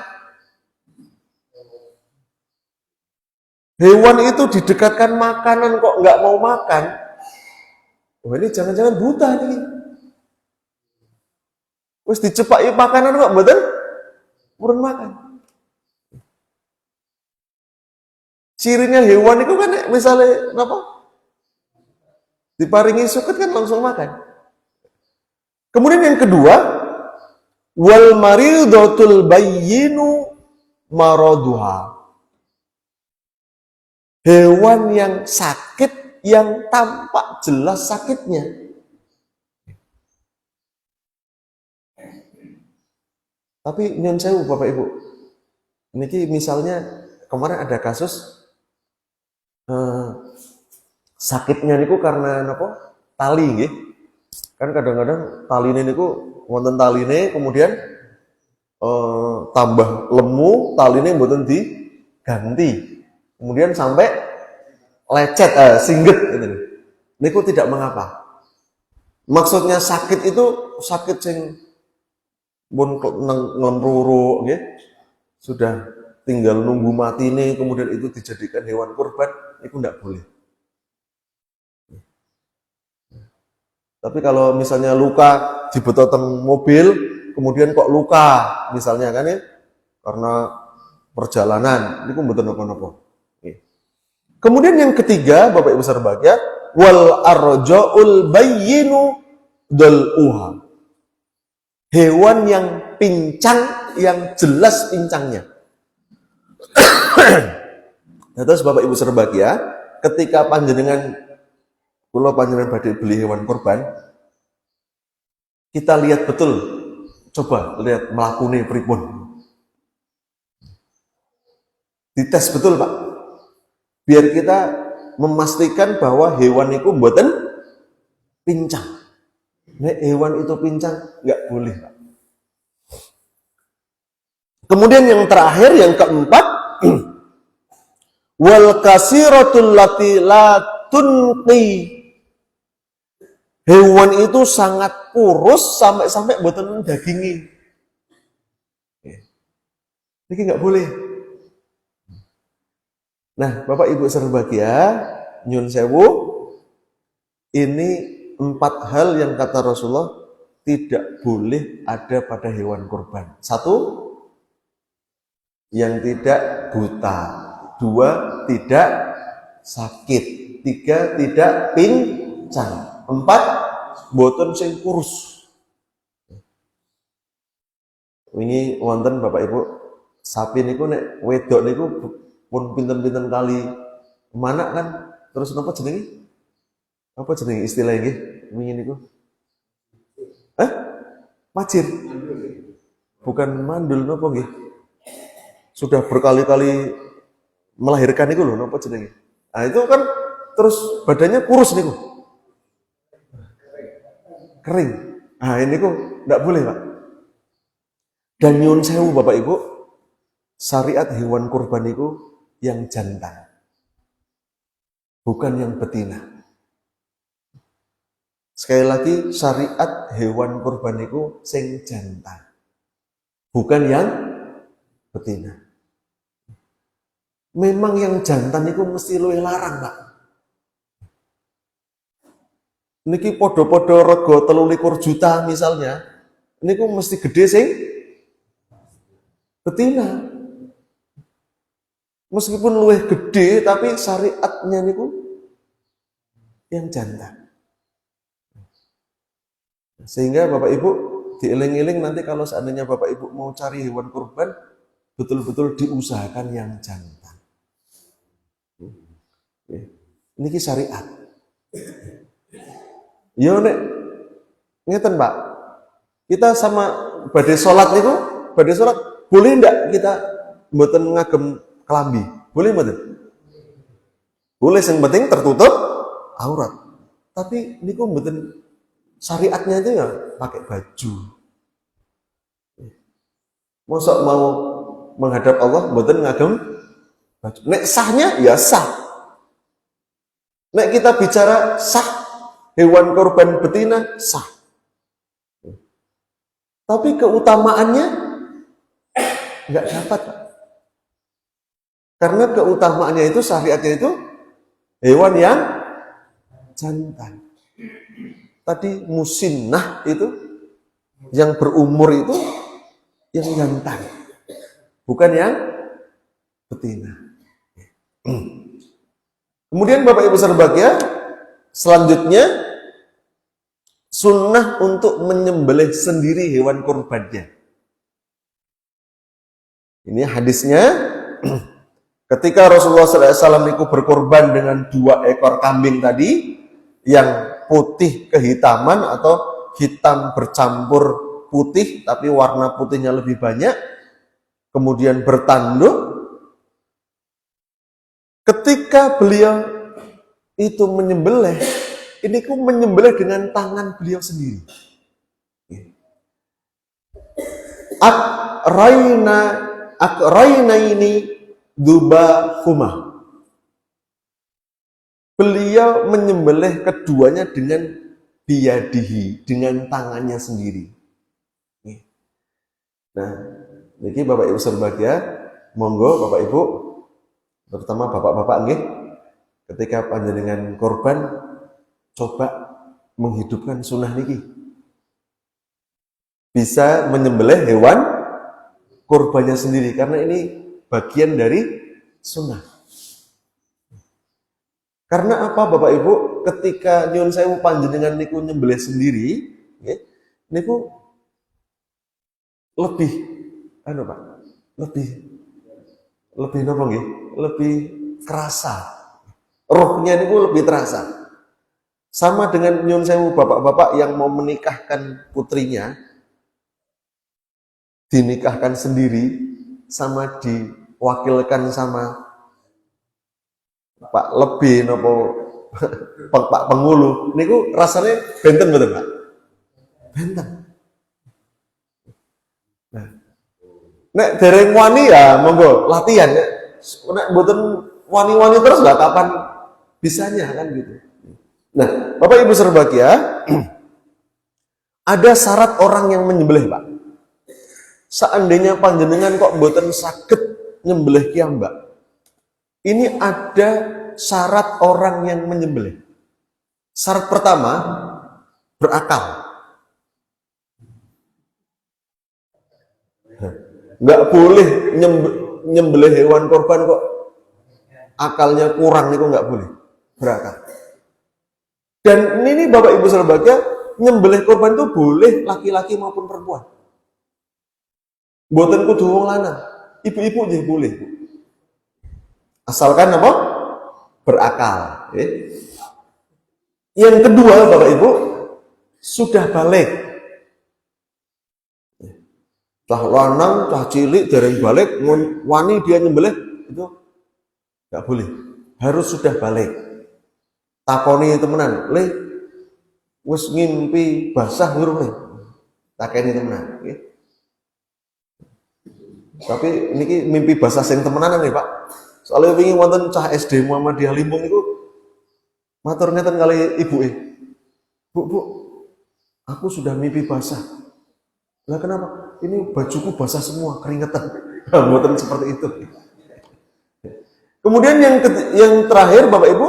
Speaker 1: Hewan itu didekatkan makanan kok nggak mau makan. Wah, ini jangan-jangan buta nih. Wis dicepaki makanan kok mboten purun makan. Cirinya hewan itu kan misalnya apa? Diparingi suket kan langsung makan. Kemudian yang kedua, wal maridatul bayyinu maraduha. Hewan yang sakit yang tampak jelas sakitnya. Tapi nyun sewu Bapak Ibu. Niki misalnya kemarin ada kasus sakitnya niku karena napa? Tali nggih. Kan kadang-kadang taline niku wonten taline kemudian tambah lemu, taline mboten diganti. Kemudian sampai lecet singget gitu. Niku tidak mengapa. Maksudnya sakit itu sakit sing pun ngelemruru nggih. Sudah tinggal nunggu mati nih, kemudian itu dijadikan hewan kurban, itu tidak boleh. Tapi kalau misalnya luka dibetoten mobil, kemudian kok luka, misalnya kan ya, karena perjalanan, itu mboten napa-napa. Kemudian yang ketiga, Bapak Ibu berbahagia, wal arja'ul bayyinu dal'uha. Hewan yang pincang, yang jelas pincangnya. Nah, terus Bapak Ibu berbahagia, ketika panjenengan badhe beli hewan kurban, kita lihat betul, coba lihat melakune pripun. Dites betul, Pak. Biar kita memastikan bahwa hewan itu mboten pincang. Nek hewan itu pincang nggak boleh, Pak. Kemudian yang terakhir, yang keempat, wal kasiratul lati la tunqi. Hewan itu sangat kurus sampai mboten dagingi. Ini nggak boleh. Nah, Bapak Ibu berbahagia, nyun sewu, ini 4 hal yang kata Rasulullah tidak boleh ada pada hewan kurban. 1, yang tidak buta. 2, tidak sakit. 3, tidak pincang. 4, boten sing kurus. Ini wonten Bapak Ibu, sapi niku nek wedok niku pun pinten-pinten kali mana kan, terus napa jenenge? Apa jenenge istilahnya nggih? Wingi niku. Macir. Bukan mandul napa nggih? Sudah berkali-kali melahirkan itu loh, napa jenenge? Nah, itu kan terus badannya kurus niku, kering. Nah ini kok nggak boleh Pak. Dan nyun sewu Bapak Ibu, syariat hewan kurban itu yang jantan, bukan yang betina. Sekali lagi, syariat hewan kurban itu sing jantan, bukan yang betina. Memang yang jantan itu mesti luwih larang, Pak. Niki podo-podo rego 23 juta misalnya, niku mesti gede sing betina. Meskipun luwih gede, tapi syariatnya niku yang jantan. Sehingga Bapak Ibu dieling-eling nanti kalau seandainya Bapak Ibu mau cari hewan kurban, betul-betul diusahakan yang jantan. Niki syariat. Yo nek ngeten Pak, kita sama badai sholat niku, badai sholat boleh ndak kita mboten ngagem kelambi? Boleh mboten? Boleh, yang penting tertutup aurat. Tapi niku mboten syariatnya itu ya pakai baju. Mosok mau menghadap Allah mboten ngagem baju. Nek sahnya ya sah. Nek kita bicara sah hewan korban betina sah. Tapi keutamaannya nggak dapat, Pak. Karena keutamaannya itu syariatnya itu hewan yang jantan. Tadi musinnah itu yang berumur itu yang jantan, bukan yang betina. Kemudian Bapak Ibu berbahagia, selanjutnya sunnah untuk menyembelih sendiri hewan kurbannya. Ini hadisnya, ketika Rasulullah SAW itu berkorban dengan 2 ekor kambing tadi, yang putih kehitaman atau hitam bercampur putih, tapi warna putihnya lebih banyak, kemudian bertanduk. Ketika beliau itu menyembelih, ini ku menyembelih dengan tangan beliau sendiri. Akraina ini dubahuma. Beliau menyembelih keduanya dengan biyadihi, dengan tangannya sendiri. Nah, ini Bapak Ibu berbahagia, monggo Bapak Ibu, terutama bapak-bapak nggih, ketika panjenengan korban coba menghidupkan sunnah niki. Bisa menyembelih hewan kurbannya sendiri karena ini bagian dari sunnah. Karena apa Bapak Ibu? Ketika nyuwun sewu panjenengan niku nyembelih sendiri, nggih, niku lebih Pak, lebih napa nggih? Lebih kerasa. Rohnya niku lebih terasa. Sama dengan nyuwun sewu bapak-bapak yang mau menikahkan putrinya, dinikahkan sendiri sama diwakilkan sama Pak lebih nopo Pak Pengulu niku rasanya benten betul Pak, benten. Nah, nek dereng wani ya monggo latihan ya. Nek mboten wani-wani terus lah kapan bisanya kan gitu. Nah, Bapak Ibu berbahagia, ada syarat orang yang menyembelih Pak. Seandainya panjenengan kok mboten saged nyembelih kiambak, ini ada syarat orang yang menyembelih. Syarat pertama, berakal. Nggak boleh nyembelih hewan korban kok akalnya kurang, itu nggak boleh. Berakal. Dan ini Bapak Ibu berbahagia, nyembelih korban itu boleh laki-laki maupun perempuan. Mboten kudu wong lanang, ibu-ibu nggih boleh. Asalkan apa? Berakal. Yang kedua Bapak Ibu, sudah balik. Cah lanang, cah cilik, dereng balik, wani dia nyembelih, itu nggak boleh. Harus sudah balik. takoni temenan, "Le, wis ngimpi basah durung Le?" Takeni temenan, nggih. Tapi niki mimpi basah sing temenanan nih, Pak. Soalnya wingi wonten cah SD Muhammadiyah Limbung niku matur ngeten kali ibuke. Bu, aku sudah mimpi basah. Lah kenapa? Ini bajuku basah semua, keringetan. Mboten seperti itu. Kemudian yang terakhir Bapak Ibu,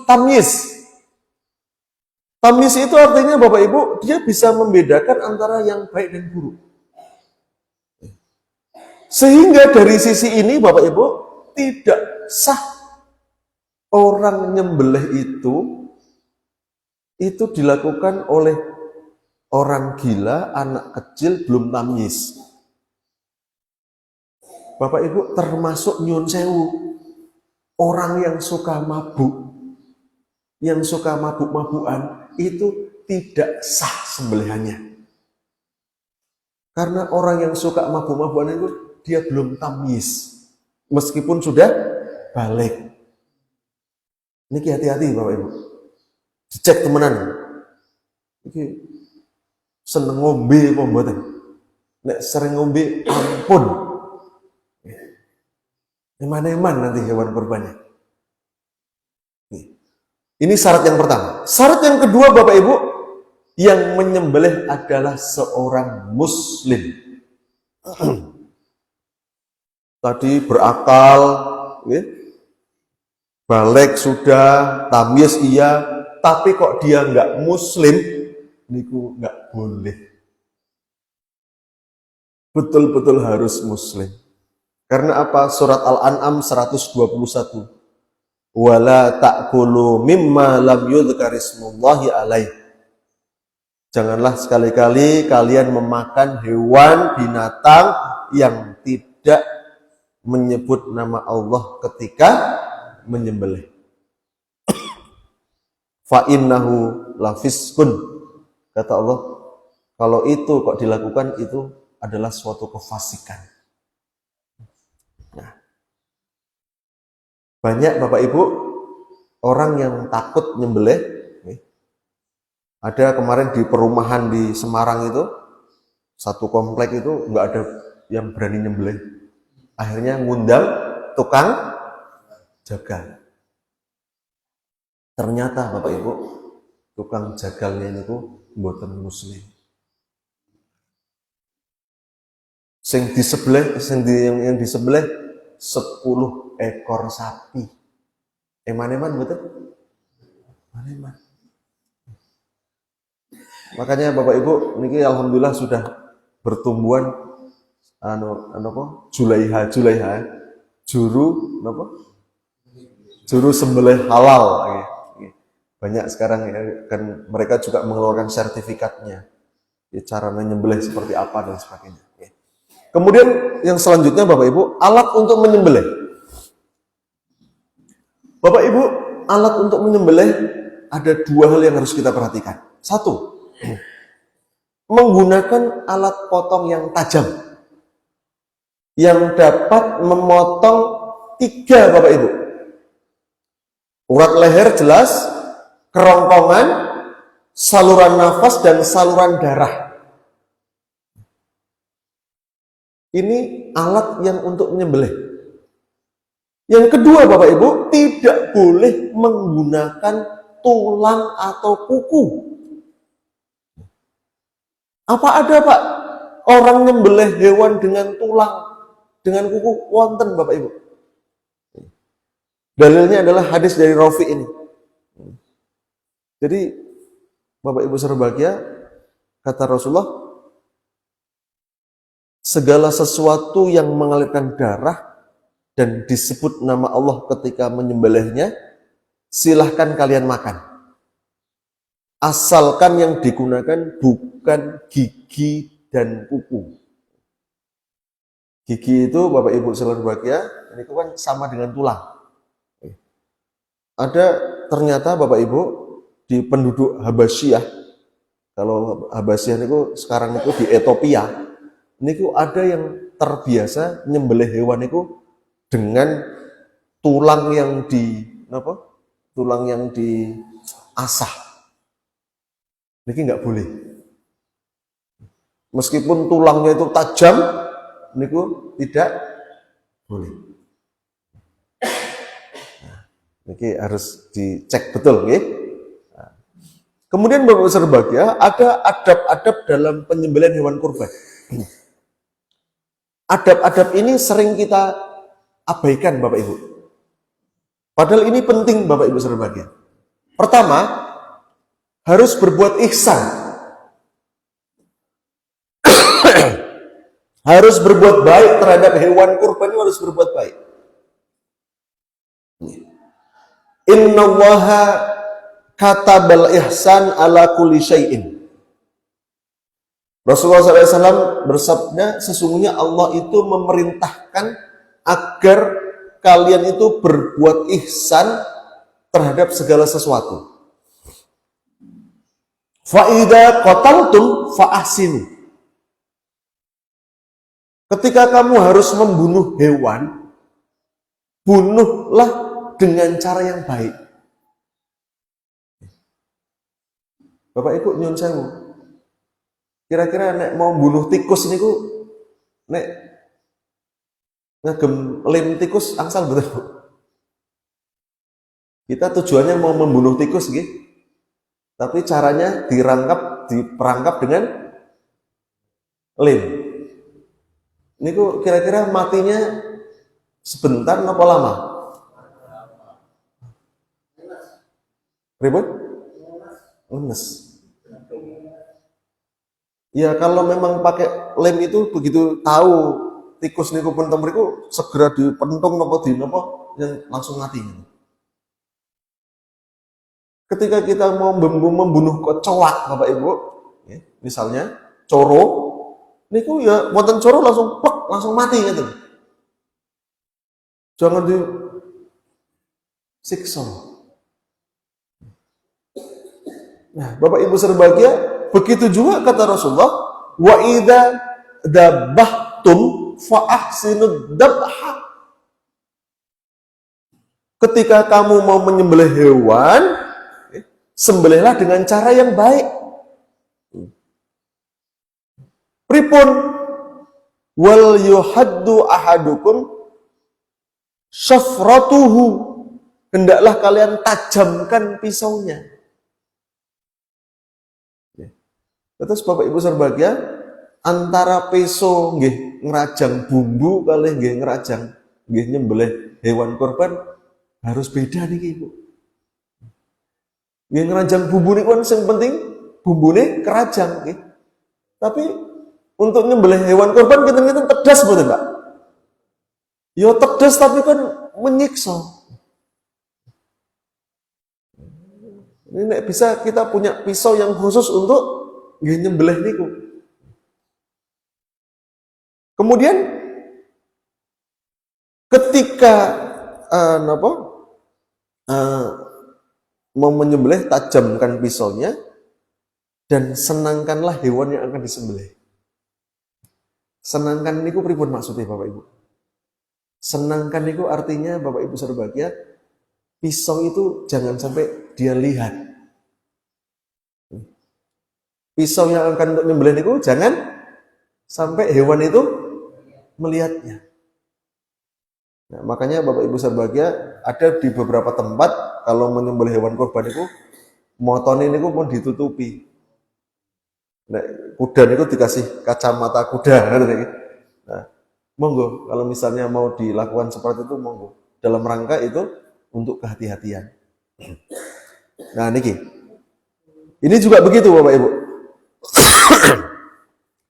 Speaker 1: tamyiz. Tamyiz itu artinya Bapak Ibu, dia bisa membedakan antara yang baik dan buruk. Sehingga dari sisi ini Bapak Ibu, tidak sah orang nyembelih itu dilakukan oleh orang gila, anak kecil, belum tamyiz. Bapak Ibu, termasuk nyun sewu, orang yang suka mabuk, yang suka mabuk-mabukan, itu tidak sah sembelihannya. Karena orang yang suka mabuk-mabukan itu, dia belum tamyiz. Meskipun sudah balik. Niki hati-hati Bapak Ibu. Dicek temenan. Niki seneng ngombe apa mboten? Nek sering ngombe ampun. Eman-eman nanti hewan kurbannya. Ini syarat yang pertama. Syarat yang kedua Bapak Ibu, yang menyembelih adalah seorang muslim. Tadi berakal, ya? Balik sudah, tamyiz iya, tapi kok dia nggak muslim, niku nggak boleh. Betul-betul harus muslim. Karena apa? Surat Al-An'am 121. Wala ta'kulu mimma lam yudhkarismullahi alaih. Janganlah sekali-kali kalian memakan hewan, binatang yang tidak menyebut nama Allah ketika menyembelih. Fa innahu lafiskun. Kata Allah, kalau itu kok dilakukan, itu adalah suatu kefasikan. Nah, banyak Bapak Ibu orang yang takut nyembelih. Ada kemarin di perumahan di Semarang itu, satu komplek itu nggak ada yang berani nyembelih. Akhirnya ngundang tukang jagal. Ternyata Bapak Ibu, tukang jagalnya itu mboten muslim. Yang disembelih 10 ekor sapi. Eman-eman betul? Eman-eman. Makanya Bapak Ibu, niki alhamdulillah sudah bertumbuhan Julaiha juru sembelih halal. Banyak sekarang ya, kan mereka juga mengeluarkan sertifikatnya, ya, cara menyembelih seperti apa dan sebagainya. Kemudian yang selanjutnya Bapak Ibu, alat untuk menyembelih. Bapak Ibu, alat untuk menyembelih ada dua hal yang harus kita perhatikan. Satu, menggunakan alat potong yang tajam yang dapat memotong 3 Bapak Ibu. Urat leher jelas, kerongkongan, saluran nafas dan saluran darah. Ini alat yang untuk menyembelih. Yang kedua Bapak Ibu, tidak boleh menggunakan tulang atau kuku. Apa ada Pak orang nyembelih hewan dengan tulang, dengan kuku? Wonten Bapak Ibu. Dalilnya adalah hadis dari Rafi ini. Jadi Bapak Ibu berbahagia, kata Rasulullah, segala sesuatu yang mengalirkan darah dan disebut nama Allah ketika menyembelihnya, silahkan kalian makan. Asalkan yang digunakan bukan gigi dan kuku. Gigi itu Bapak Ibu selalu berbahagia, ini kan sama dengan tulang. Ada ternyata Bapak Ibu di penduduk Habasyah, kalau Habasyah itu sekarang itu di Ethiopia, ini ada yang terbiasa nyembelih hewan itu dengan tulang yang tulang yang diasah. Niki nggak boleh. Meskipun tulangnya itu tajam, niku tidak boleh. Niki harus dicek betul, nggih. Kemudian Bapak Ibu berbahagia, ada adab-adab dalam penyembelihan hewan kurban. Adab-adab ini sering kita abaikan Bapak Ibu. Padahal ini penting Bapak Ibu berbahagia. Pertama, harus berbuat ihsan. Harus berbuat baik terhadap hewan kurban, itu harus berbuat baik. Innallaha katabal ihsan ala kulli syai'in. Rasulullah SAW bersabda, sesungguhnya Allah itu memerintahkan agar kalian itu berbuat ihsan terhadap segala sesuatu. Fa'idha qataltum fa'ahsinu. Ketika kamu harus membunuh hewan, bunuhlah dengan cara yang baik. Bapak Ibu nyun sewu. Kira-kira nek mau bunuh tikus niku nek ngegem lem tikus angsal betul, Bu. Kita tujuannya mau membunuh tikus nggih. Tapi caranya diperangkap dengan lem. Niku kira-kira matinya sebentar napa lama? Ribut? Lemes. Ya kalau memang pakai lem itu begitu tahu tikus niku penting mriku segera dipentung napa yang langsung mati. Ketika kita mau membunuh kecoak Bapak Ibu, ya, misalnya coro, niku ya wonten coro langsung plek, langsung mati gitu. Jangan disiksa. Nah, Bapak Ibu berbahagia, begitu juga kata Rasulullah, wa idza dabahtum fa ahsinud dabha. Ketika kamu mau menyembelih hewan, sembelihlah dengan cara yang baik. Pripun wal yuhaddu ahadukum syafratuhu. Hendaklah kalian tajamkan pisaunya. Terus Bapak Ibu berbahagia, antara pisau nggih ngerajang bumbu kali nggih ngerajang nggih nyembelih hewan kurban harus beda nih Ibu. Nggih ngerajang bumbu niku kan sing penting bumbune kerajang nggih. Tapi untuk nyembelih hewan kurban kita tedas mboten, Pak? Ya tedas tapi kan menyiksa. Ini nek bisa kita punya pisau yang khusus untuk nyembelih niku. Kemudian ketika mau menyembelih, tajamkan pisaunya dan senangkanlah hewan yang akan disembelih. Senangkan niku pripun maksudnya Bapak Ibu? Senangkan niku artinya Bapak Ibu berbahagia, pisau itu jangan sampai dia lihat. Pisau yang akan untuk nyembelih niku jangan sampai hewan itu melihatnya. Nah, makanya Bapak Ibu berbahagia, ada di beberapa tempat kalau menyembelih hewan kurban itu motone niku pun ditutupi. Nah, kuda niku dikasih kacamata kuda. Nah, monggo kalau misalnya mau dilakukan seperti itu monggo. Dalam rangka itu untuk kehati-hatian. Nah, niki. Ini juga begitu Bapak Ibu.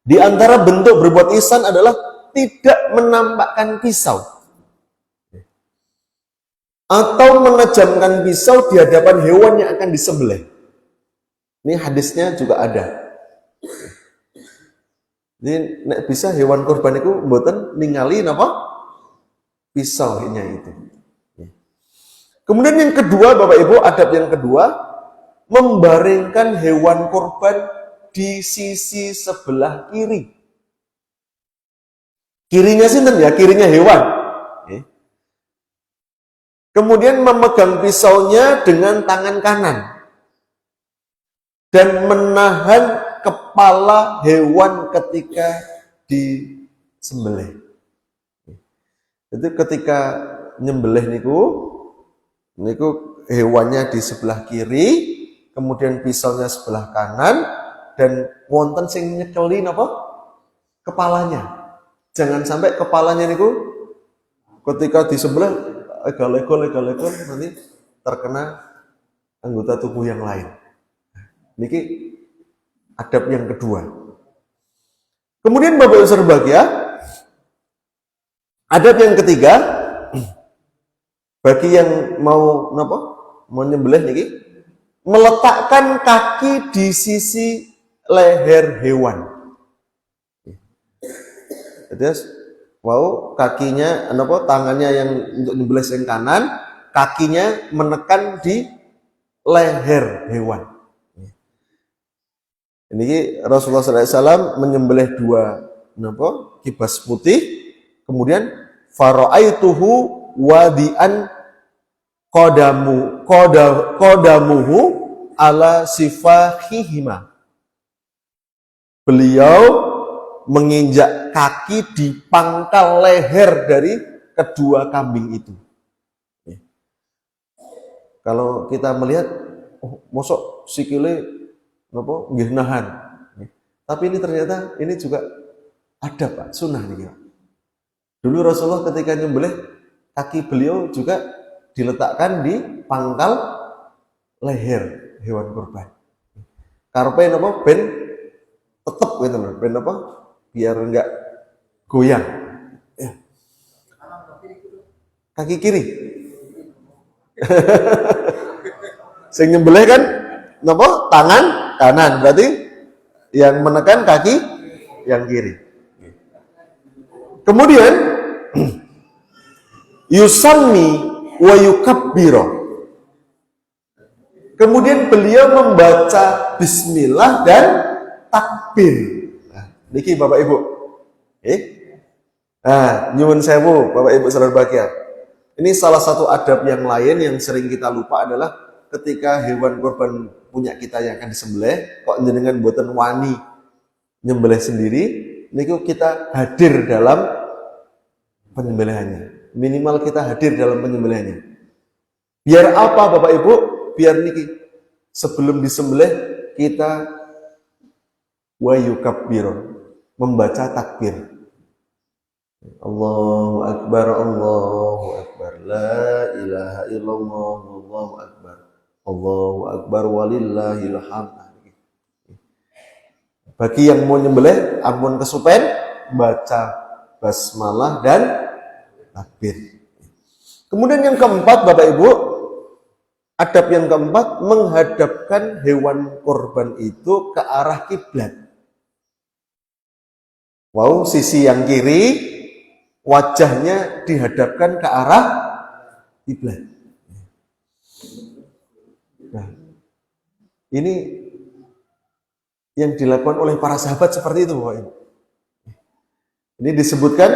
Speaker 1: Di antara bentuk berbuat ihsan adalah tidak menampakkan pisau atau menajamkan pisau di hadapan hewan yang akan disembelih. Ini hadisnya juga ada. Jadi nek bisa hewan kurban itu mboten ningali napa pisaunya itu. Kemudian yang kedua Bapak Ibu, adab yang kedua, membaringkan hewan kurban di sisi sebelah kiri. Kirinya sinten ya? Kirinya hewan. kemudian memegang pisaunya dengan tangan kanan dan menahan kepala hewan ketika disembelih. Itu ketika nyembelih niku hewannya di sebelah kiri, kemudian pisaunya sebelah kanan, dan wonten sing nyekeli napa? Kepalanya. Jangan sampai kepalanya niku ketika disembelih legal nanti terkena anggota tubuh yang lain. Niki adab yang kedua. Kemudian Bapak Ibu berbahagia, adab yang ketiga bagi yang mau nyembelih niki, meletakkan kaki di sisi leher hewan. Jadi kakinya tangannya yang untuk nyembelih yang kanan, kakinya menekan di leher hewan. Ini Rasulullah SAW menyembelih dua kibas putih, kemudian fara'aituhu wadi'an qadamuhu ala sifahihima. Beliau menginjak kaki di pangkal leher dari kedua kambing itu. Kalau kita melihat, mosok sikile nggih nahan. Tapi ini ternyata ini juga ada Pak, sunnah nih Pak. Dulu Rasulullah ketika nyembelih, kaki beliau juga diletakkan di pangkal leher hewan kurban. Karepe ben tetep gitu loh, ben biar enggak goyang. Ya. Kaki kiri. Sing nyembelih kan tangan kanan, berarti yang menekan kaki yang kiri. Kemudian yusammi wa yukabbiro. Kemudian beliau membaca bismillah dan takbir. Nah, niki Bapak Ibu. Nyuwun sewu Bapak Ibu saudara bahagia. Ini salah satu adab yang lain yang sering kita lupa adalah ketika hewan kurban punya kita yang akan disembelih, kok jenengan mboten wani nyembelih sendiri, niku kita hadir dalam penyembelihannya. Minimal kita hadir dalam penyembelihannya. Biar apa Bapak Ibu? Biar niki sebelum disembelih kita wa yukabbir, membaca takbir. Allahu akbar, Allahu akbar, la ilaha illallah, Allahu akbar, Allahu akbar walillahil hamd. Bagi yang mau nyembelih, ampun kesupen, baca basmalah dan takbir. Kemudian yang keempat Bapak Ibu, adab yang keempat, menghadapkan hewan korban itu ke arah kiblat. Sisi yang kiri, wajahnya dihadapkan ke arah kiblat. Nah, ini yang dilakukan oleh para sahabat seperti itu, Bapak Ibu. Ini disebutkan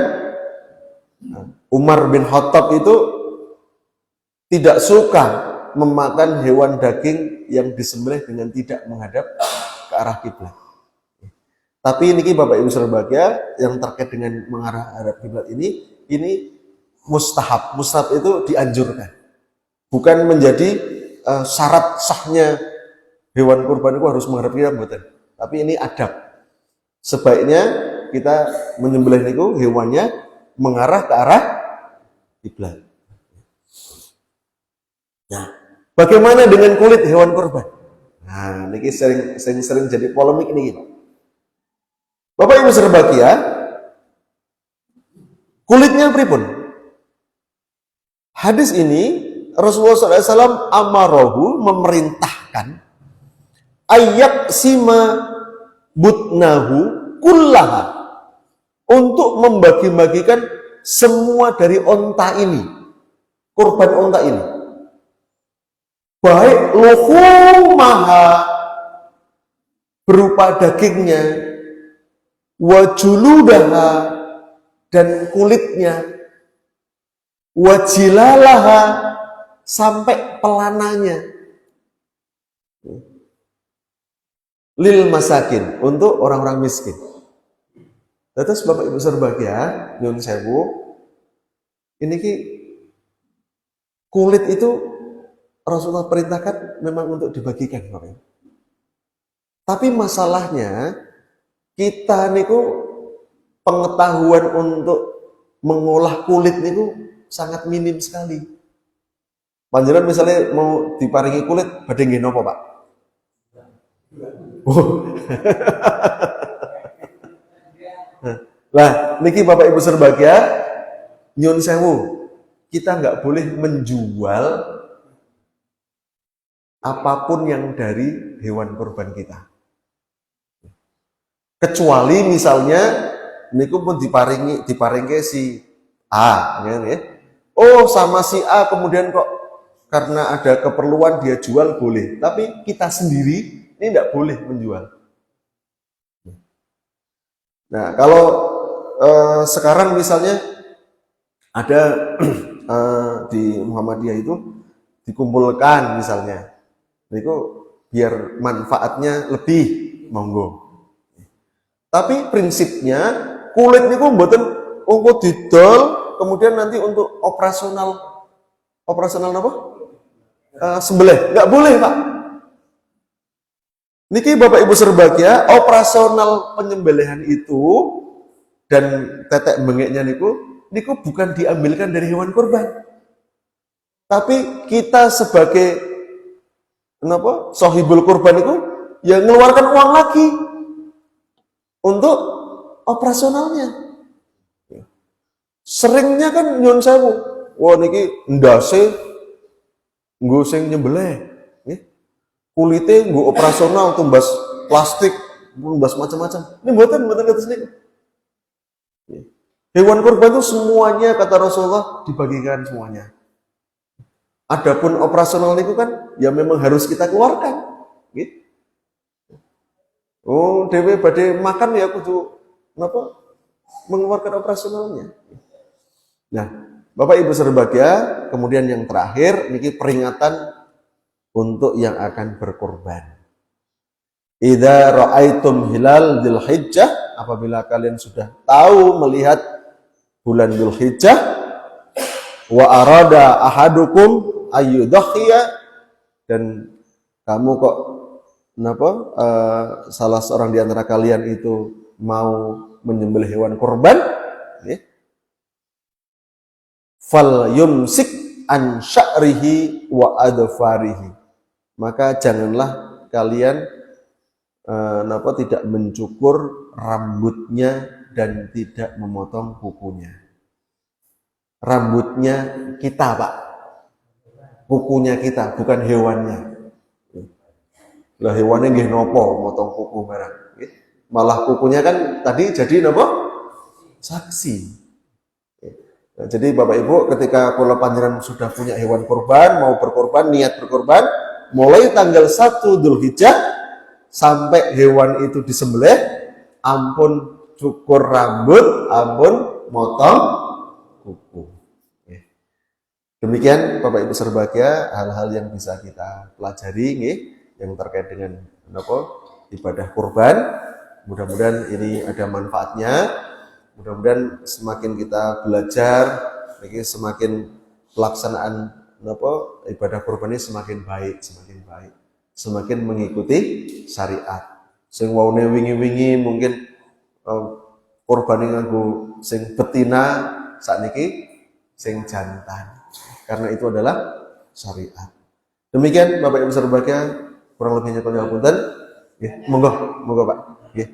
Speaker 1: Umar bin Khattab itu tidak suka memakan hewan daging yang disembelih dengan tidak menghadap ke arah kiblat. Tapi ini Bapak Ibu saudara bahagia, yang terkait dengan mengarah arah kiblat ini mustahab. Mustahab itu dianjurkan. Bukan menjadi syarat sahnya hewan kurban itu harus menghadap kiblat. Tapi ini adab. Sebaiknya kita menyembelih niku hewannya mengarah ke arah kiblat. Nah, bagaimana dengan kulit hewan kurban? Nah, ini sering jadi polemik nih. Bapak Ibu berbahagia, kulitnya pripun? Hadis ini Rasulullah SAW amarohu memerintahkan ayak sima butnahu kullaha, untuk membagi-bagikan semua dari onta ini, kurban onta ini, baik luhumaha berupa dagingnya, wajuludaha dan kulitnya, wajilalaha sampai pelananya. Lil masakin, untuk orang-orang miskin. Terus Bapak Ibu berbahagia, nyun sewu, ini ki kulit itu Rasulullah perintahkan memang untuk dibagikan, Bapak Ibu. Tapi masalahnya kita niku pengetahuan untuk mengolah kulit niku sangat minim sekali. Panjenengan misalnya mau diparingi kulit, badhe nggih napa, Pak? Lah, niki Bapak Ibu berbahagia, nyun sewu, kita nggak boleh menjual apapun yang dari hewan kurban kita. Kecuali misalnya niku pun diparingi si A, ya. Oh, sama si A kemudian kok karena ada keperluan dia jual boleh, tapi kita sendiri ini tidak boleh menjual. Nah, kalau sekarang misalnya ada di Muhammadiyah itu dikumpulkan misalnya, itu biar manfaatnya lebih, monggo. Tapi prinsipnya kulit niku mboten untuk didol, kemudian nanti untuk operasional apa? Sembelih, nggak boleh, Pak. Niki Bapak Ibu berbahagia, operasional penyembelihan itu dan tetek bengeknya niku bukan diambilkan dari hewan kurban. Tapi kita sebagai sohibul kurban itu ya mengeluarkan uang lagi untuk operasionalnya. Seringnya kan nyun sewu, wah niki ndase nggo sing nyembelih, kulite nggo operasional, tumbas plastik, tumbas macam-macam. Ini mboten kados niku. Hewan kurban itu semuanya kata Rasulullah dibagikan semuanya. Adapun operasional niku kan ya memang harus kita keluarkan. Oh, dewe badhe makan ya kudu mengeluarkan operasionalnya. Nah, Bapak Ibu berbahagia, kemudian yang terakhir niki peringatan untuk yang akan berkorban. Idza ra'aitum hilal dzulhijjah, apabila kalian sudah tahu melihat bulan Dzulhijjah, wa arada ahadukum ayyudhiya, dan kamu kok salah seorang di antara kalian itu mau menyembelih hewan kurban, fal yumsik an sya'rihi wa adfarihi, maka janganlah kalian tidak mencukur rambutnya dan tidak memotong kukunya. Rambutnya kita, Pak, kukunya kita, bukan hewannya. Lah hewannya nggih nopo motong kuku barang, malah kukunya kan tadi jadi nopo saksi. Nah, jadi Bapak Ibu, ketika kula panjenengan sudah punya hewan kurban, mau berkorban, niat berkorban, mulai tanggal 1 Dzulhijjah sampai hewan itu disembelih, ampun cukur rambut, ampun motong kuku. Demikian Bapak Ibu berbahagia, hal-hal yang bisa kita pelajari yang terkait dengan ibadah kurban. Mudah-mudahan ini ada manfaatnya. Mudah-mudahan semakin kita belajar, semakin pelaksanaan ibadah kurban ini semakin baik, semakin mengikuti syariat. Sing waune wingi-wingi mungkin kurban nganggo sing betina, sakniki sing jantan. Karena itu adalah syariat. Demikian Bapak Ibu berbahagia, kurang lebihnya kula punten. Nggih, monggo Pak. Nggih.